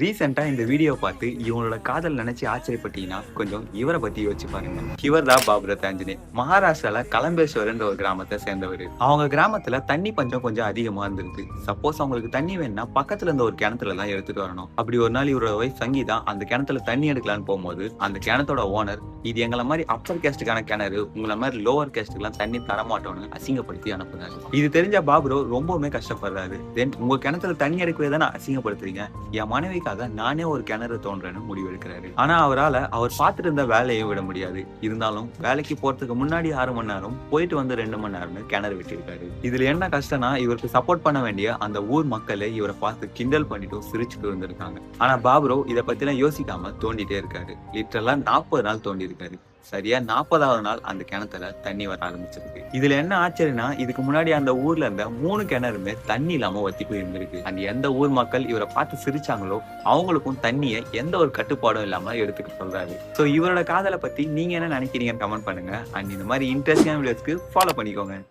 ரீசெண்டா இந்த வீடியோ பார்த்து இவங்களோட காதல் நினைச்சு ஆச்சரியப்பட்டீங்கன்னா கொஞ்சம் இவரை பத்தி யோசிச்சு பாருங்க. இவர் தான் பாபுரத் ஆஞ்சநேயர். மகாராஷ்டிரால கலம்பேஸ்வரன்ற ஒரு கிராமத்தை சேர்ந்தவர். அவங்க கிராமத்துல தண்ணி பஞ்சம் கொஞ்சம் அதிகமா இருந்திருக்கு. சப்போஸ் அவங்களுக்கு தண்ணி வேணும்னா பக்கத்துல இருந்த ஒரு கிணத்துல தான் எடுத்துட்டு வரணும். அப்படி ஒரு நாள் இவரோட ஒய்ஃப் சங்கீதா அந்த கிணத்துல தண்ணி எடுக்கலான்னு போகும்போது அந்த கிணத்தோட ஓனர் இது எங்களை மாதிரி அப்பர் கேஸ்டுக்கான கிணறு, உங்களை மாதிரி லோவர் கேஸ்டுக்கெல்லாம் தண்ணி தரமாட்டோம்னு அசிங்கப்படுத்தி அனுப்புறாரு. இது தெரிஞ்ச பாபுரோ ரொம்பவுமே கஷ்டப்படுறாரு. தென் உங்க கிணத்துல தண்ணி எடுக்கவே தானே அசிங்கப்படுத்துறீங்க, என் மனைவிக்காக நானே ஒரு கிணறு தோன்றேன்னு முடிவெடுக்கிறாரு. ஆனா அவர் பார்த்துட்டு இருந்த வேலையை விட முடியாது. இருந்தாலும் வேலைக்கு போறதுக்கு முன்னாடி 6 மணி நேரம், போயிட்டு வந்து 2 மணி நேரம்னு கிணறு வெட்டியிருக்காரு. இதுல என்ன கஷ்டம்னா இவருக்கு சப்போர்ட் பண்ண வேண்டிய அந்த ஊர் மக்களே இவரை பார்த்து கிண்டல் பண்ணிட்டு சிரிச்சுட்டு இருந்திருக்காங்க. ஆனா பாபுரோ இதை பத்தி எல்லாம் யோசிக்காம தோண்டிட்டே இருக்காரு. லிட்டரலா 40 நாள் தோண்டி இருக்காரு. சரியா 40வது நாள் அந்த கிணத்துல தண்ணி வர ஆரம்பிச்சிருக்கு. இதுல என்ன ஆச்சரியம்னா இதுக்கு முன்னாடி அந்த ஊர்ல இருந்த 3 கிணறுமே தண்ணி இல்லாம வத்தி போயிருந்திருக்கு. அந்த எந்த ஊர் மக்கள் இவரை பார்த்து சிரிச்சாங்களோ அவங்களுக்கும் தண்ணியை எந்த ஒரு கட்டுப்பாடும் இல்லாம எடுத்துக்க சொல்றாரு. சோ இவரோட காதலை பத்தி நீங்க என்ன நினைக்கிறீங்கன்னு கமெண்ட் பண்ணுங்க. அண்ட் இந்த மாதிரி இன்ட்ரெஸ்டிங்கான வீடியோஸ்க்கு ஃபாலோ பண்ணிக்கோங்க.